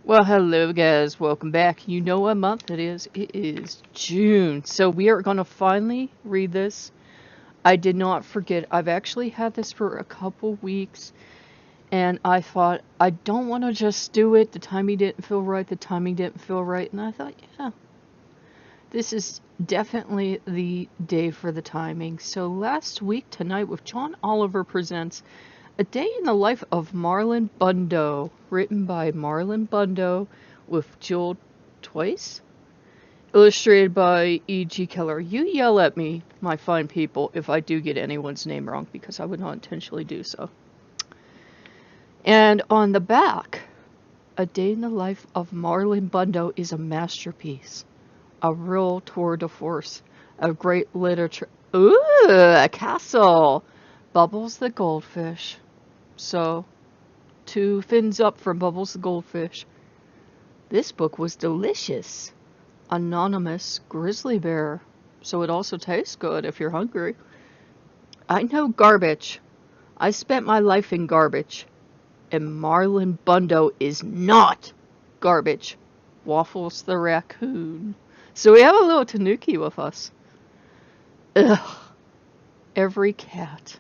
Well, hello guys, welcome back. You know what month it is? It is June. So we are going to finally read this. I did not forget. I've actually had this for a couple weeks and I thought I don't want to just do it. The timing didn't feel right. And I thought, yeah, this is definitely the day for the timing. So last week tonight with John Oliver presents A Day in the Life of Marlon Bundo, written by Marlon Bundo with Jill Twice, illustrated by E.G. Keller. You yell at me, my fine people, if I do get anyone's name wrong, because I would not intentionally do so. And on the back, A Day in the Life of Marlon Bundo is a masterpiece, a real tour de force of great literature. Ooh, a castle! Bubbles the goldfish. So, 2 fins up from Bubbles the goldfish. This book was delicious. Anonymous grizzly bear. So it also tastes good if you're hungry. I know garbage. I spent my life in garbage. And Marlon Bundo is not garbage. Waffles the raccoon. So we have a little tanuki with us. Ugh. Every cat.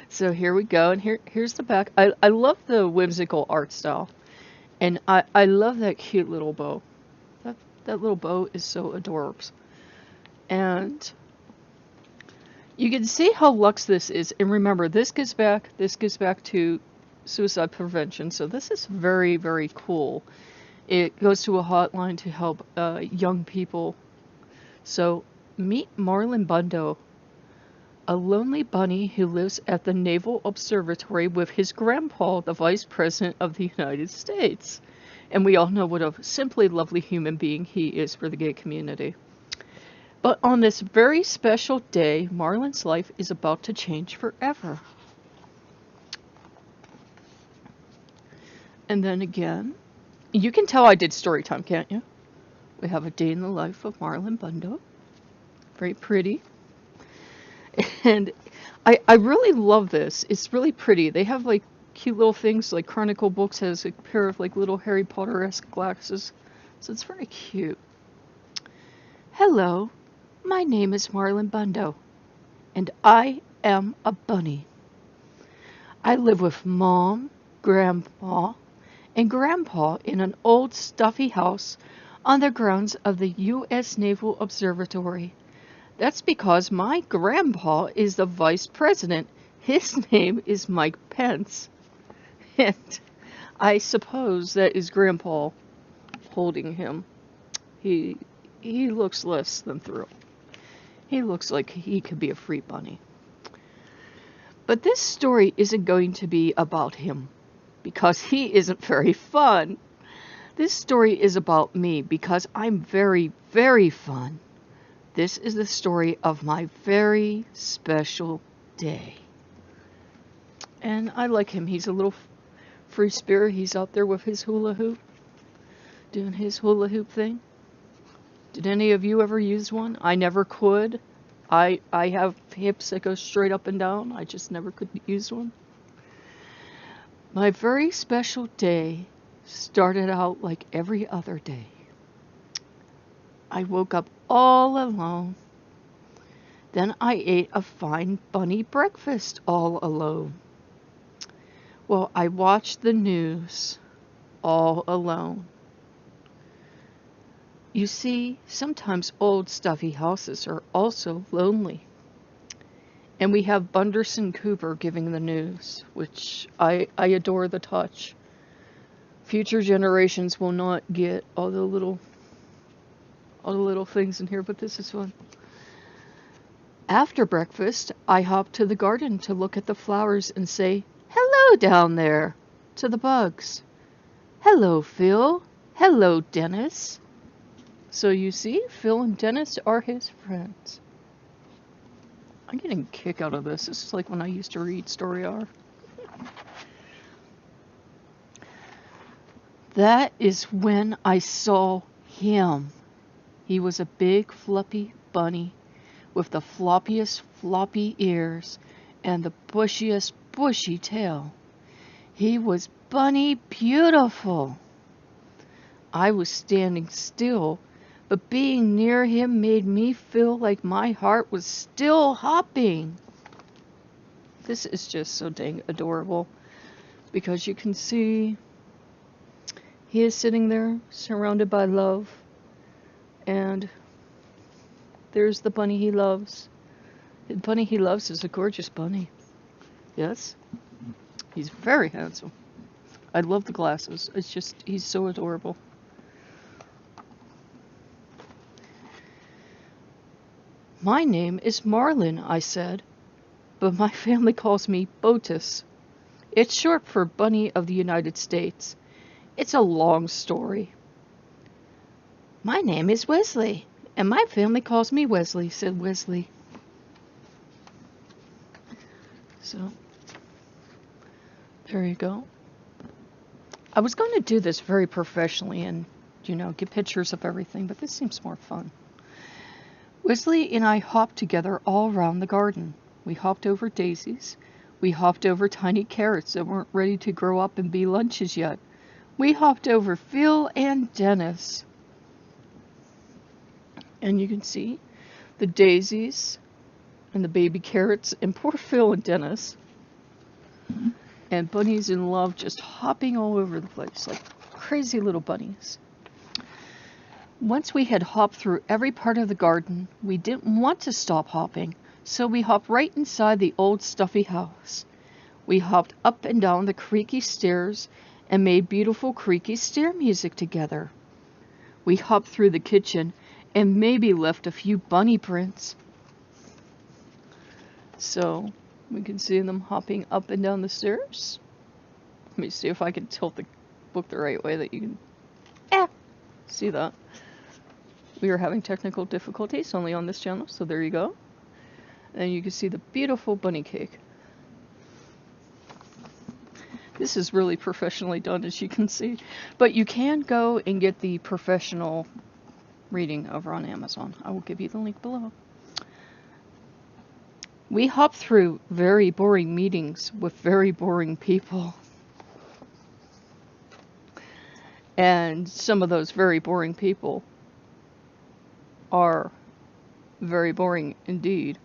So here we go, and here's the back. I love the whimsical art style, and I love that cute little bow. That little bow is so adorable. And you can see how luxe this is. And remember, this gets back to suicide prevention. So this is very, very cool. It goes to a hotline to help young people. So meet Marlon Bundo, a lonely bunny who lives at the Naval Observatory with his grandpa, the Vice President of the United States. And we all know what a simply lovely human being he is for the gay community. But on this very special day, Marlon's life is about to change forever. And then again, you can tell I did story time, can't you? We have A Day in the Life of Marlon Bundo. Very pretty. And I really love this. It's really pretty. They have like cute little things, like Chronicle Books has a pair of like little Harry Potter-esque glasses. So it's very cute. Hello, my name is Marlon Bundo, and I am a bunny. I live with Mom, Grandma, and Grandpa in an old stuffy house on the grounds of the U.S. Naval Observatory. That's because my grandpa is the vice president. His name is Mike Pence. And I suppose that is Grandpa holding him. He looks less than thrilled. He looks like he could be a free bunny. But this story isn't going to be about him, because he isn't very fun. This story is about me, because I'm very, very fun. This is the story of my very special day. And I like him. He's a little free spirit. He's out there with his hula hoop, doing his hula hoop thing. Did any of you ever use one? I never could. I have hips that go straight up and down. I just never could use one. My very special day started out like every other day. I woke up all alone. Then I ate a fine bunny breakfast all alone. Well, I watched the news all alone. You see, sometimes old stuffy houses are also lonely. And we have Bunderson Cooper giving the news, which I adore the touch. Future generations will not get all the little things in here, but this is fun. After breakfast, I hopped to the garden to look at the flowers and say, "Hello down there," to the bugs. "Hello, Phil. Hello, Dennis." So you see, Phil and Dennis are his friends. I'm getting a kick out of this. This is like when I used to read Story Hour. That is when I saw him. He was a big fluffy bunny with the floppiest floppy ears and the bushiest bushy tail. He was bunny beautiful? I was standing still, but being near him made me feel like my heart was still hopping. This is just so dang adorable, because you can see he is sitting there surrounded by love, and there's the bunny he loves. The bunny he loves is a gorgeous bunny. Yes? He's very handsome. I love the glasses. It's just, he's so adorable. My name is Marlon, I said, but my family calls me Botus. It's short for Bunny of the United States. It's a long story. My name is Wesley, and my family calls me Wesley, said Wesley. So, there you go. I was going to do this very professionally and, get pictures of everything, but this seems more fun. Wesley and I hopped together all around the garden. We hopped over daisies. We hopped over tiny carrots that weren't ready to grow up and be lunches yet. We hopped over Phil and Dennis. And you can see the daisies and the baby carrots and poor Phil and Dennis. And bunnies in love just hopping all over the place like crazy little bunnies. Once we had hopped through every part of the garden, we didn't want to stop hopping, so we hopped right inside the old stuffy house. We hopped up and down the creaky stairs and made beautiful creaky stair music together. We hopped through the kitchen and maybe left a few bunny prints. So, we can see them hopping up and down the stairs. Let me see if I can tilt the book the right way that you can see that. We are having technical difficulties only on this channel, so there you go. And you can see the beautiful bunny cake. This is really professionally done, as you can see. But you can go and get the professional reading over on Amazon. I will give you the link below. We hopped through very boring meetings with very boring people. And some of those very boring people are very boring indeed.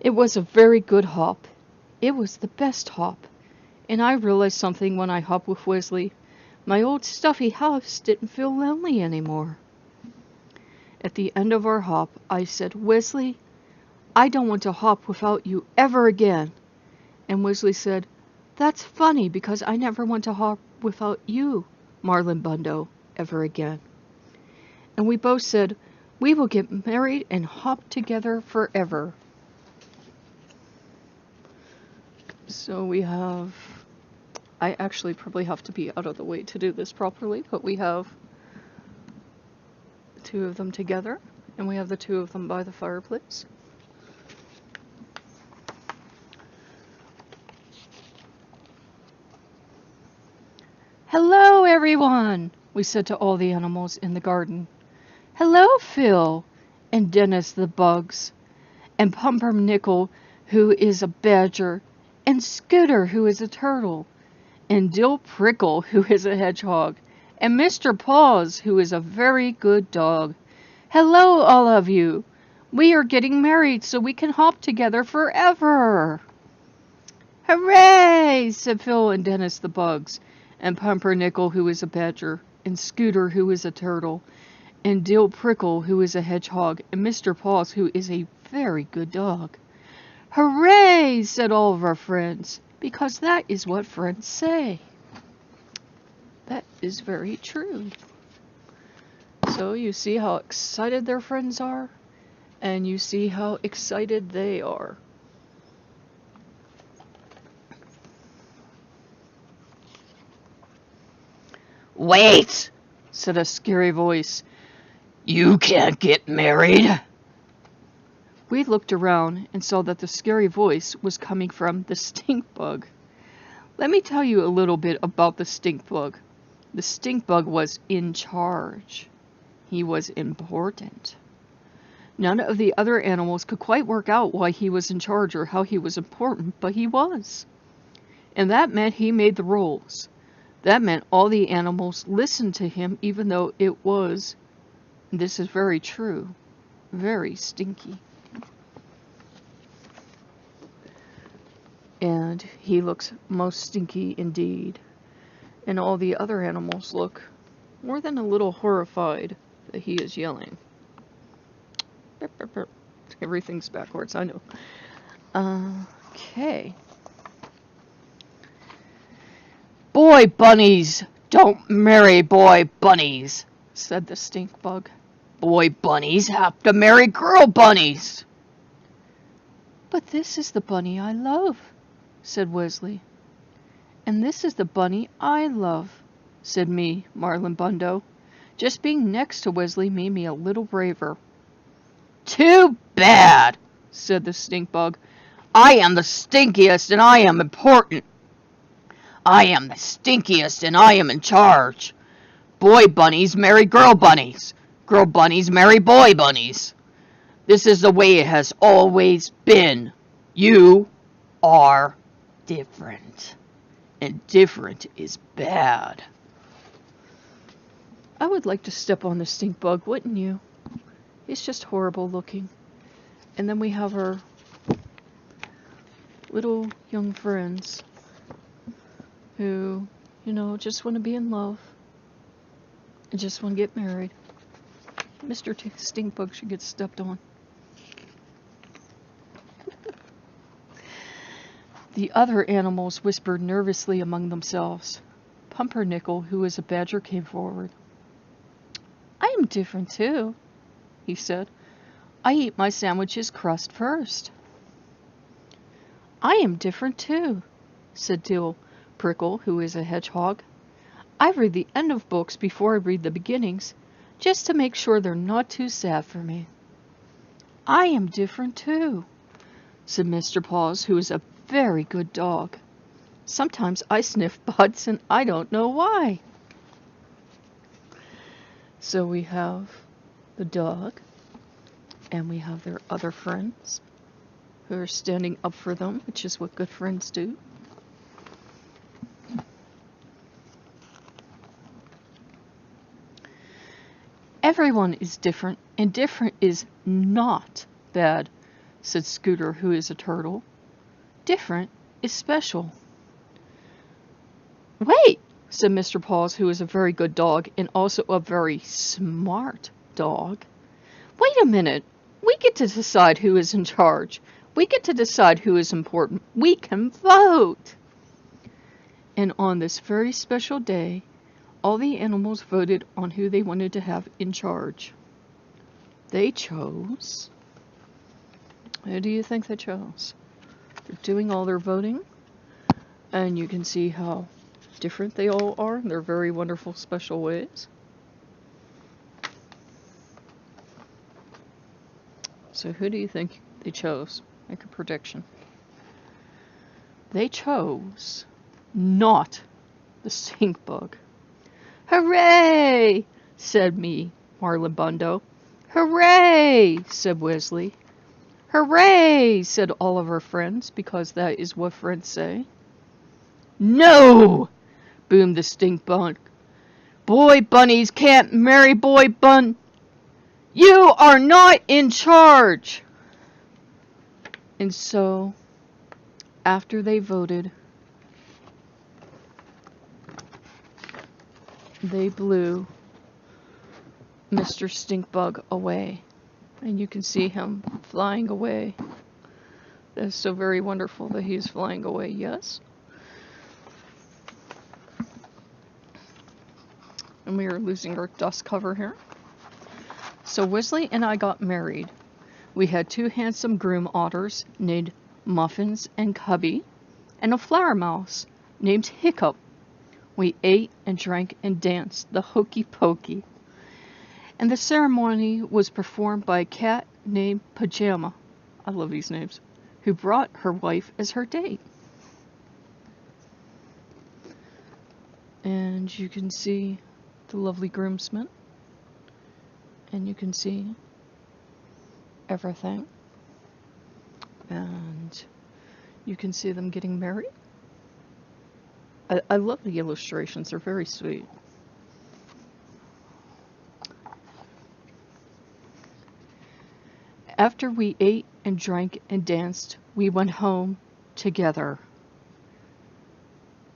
It was a very good hop. It was the best hop. And I realized something when I hopped with Wesley. My old stuffy house didn't feel lonely anymore. At the end of our hop, I said, Wesley, I don't want to hop without you ever again. And Wesley said, that's funny because I never want to hop without you, Marlon Bundo, ever again. And we both said, we will get married and hop together forever. So we have, I actually probably have to be out of the way to do this properly, but we have the two of them together, and we have the two of them by the fireplace. Hello, everyone, we said to all the animals in the garden. Hello, Phil, and Dennis the bugs, and Pumpernickel, who is a badger, and Scooter, who is a turtle, and Dill Prickle, who is a hedgehog, and Mr. Paws, who is a very good dog. Hello, all of you. We are getting married so we can hop together forever. Hooray, said Phil and Dennis the bugs, and Pumpernickel, who is a badger, and Scooter, who is a turtle, and Dill Prickle, who is a hedgehog, and Mr. Paws, who is a very good dog. Hooray, said all of our friends, because that is what friends say. That is very true. So you see how excited their friends are, and you see how excited they are. Wait, said a scary voice. You can't get married. We looked around and saw that the scary voice was coming from the stink bug. Let me tell you a little bit about the stink bug. The stink bug was in charge. he was important. None of the other animals could quite work out why he was in charge or how he was important, but he was. And that meant he made the rules. That meant all the animals listened to him, even though it was, and this is very true, very stinky. And he looks most stinky indeed. And all the other animals look more than a little horrified that he is yelling. Everything's backwards, I know. Okay. Boy bunnies don't marry boy bunnies, said the stink bug. Boy bunnies have to marry girl bunnies. But this is the bunny I love, said Wesley. And this is the bunny I love, said me, Marlon Bundo. Just being next to Wesley made me a little braver. Too bad, said the stink bug. I am the stinkiest and I am important. I am the stinkiest and I am in charge. Boy bunnies marry girl bunnies. Girl bunnies marry boy bunnies. This is the way it has always been. You are different. And different is bad. I would like to step on the stink bug, wouldn't you? He's just horrible looking. And then we have our little young friends who, just want to be in love and just want to get married. Mr. Stink Bug should get stepped on. The other animals whispered nervously among themselves. Pumpernickel, who is a badger, came forward. I am different too, he said. I eat my sandwich's crust first. I am different too, said Dill Prickle, who is a hedgehog. I read the end of books before I read the beginnings, just to make sure they're not too sad for me. I am different too, said Mr. Paws, who is a very good dog. Sometimes I sniff butts and I don't know why. So we have the dog, and we have their other friends who are standing up for them, which is what good friends do. Everyone is different, and different is not bad, said Scooter, who is a turtle. Different is special. Wait, said Mr. Paws, who is a very good dog and also a very smart dog. Wait a minute. We get to decide who is in charge. We get to decide who is important. We can vote. And on this very special day, all the animals voted on who they wanted to have in charge. They chose... Who do you think they chose? They're doing all their voting, and you can see how different they all are in their very wonderful special ways. So who do you think they chose? Make a prediction. They chose not the stink bug. Hooray! Said me, Marlon Bundo. Hooray! Said Wesley. Hooray! Said all of our friends, because that is what friends say. No! Boomed the stink bug. Boy bunnies can't marry boy bun. You are not in charge! And so, after they voted, they blew Mr. Stinkbug away. And you can see him flying away. That's so very wonderful that he's flying away, yes? And we are losing our dust cover here. So Wesley and I got married. We had 2 handsome groom otters named Muffins and Cubby, and a flower mouse named Hiccup. We ate and drank and danced the hokey pokey. And the ceremony was performed by a cat named Pajama, I love these names, who brought her wife as her date. And you can see the lovely groomsmen and you can see everything. And you can see them getting married. I love the illustrations, they're very sweet. After we ate and drank and danced, we went home together.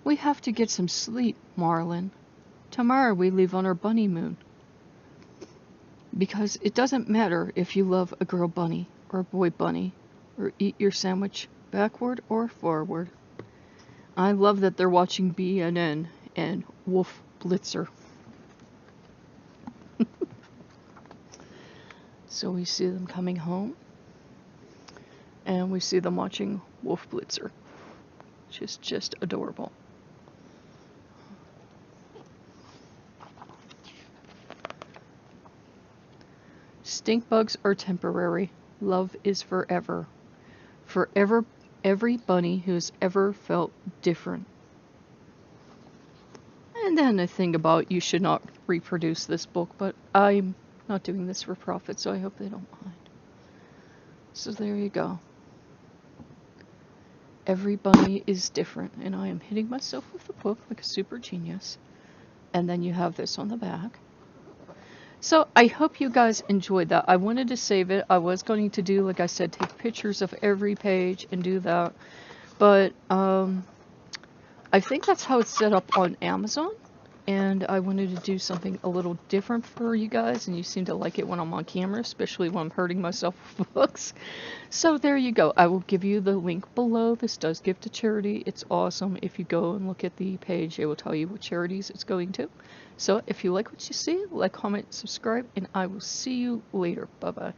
We have to get some sleep, Marlon. Tomorrow we leave on our bunny moon. Because it doesn't matter if you love a girl bunny or a boy bunny, or eat your sandwich backward or forward. I love that they're watching BNN and Wolf Blitzer. So we see them coming home, and we see them watching Wolf Blitzer, which is just adorable. Stink bugs are temporary. Love is forever. Forever, every bunny who's ever felt different. And then a thing about you should not reproduce this book, but I'm not doing this for profit, so I hope they don't mind. So there you go. Every bunny is different, and I am hitting myself with the book like a super genius. And then you have this on the back. So I hope you guys enjoyed that. I wanted to save it. I was going to do, like I said, take pictures of every page and do that. But I think that's how it's set up on Amazon. And I wanted to do something a little different for you guys, and you seem to like it when I'm on camera, especially when I'm hurting myself with books. So there you go. I will give you the link below. This does give to charity. It's awesome. If you go and look at the page, it will tell you what charities it's going to. So if you like what you see, like, comment, subscribe, and I will see you later. Bye-bye.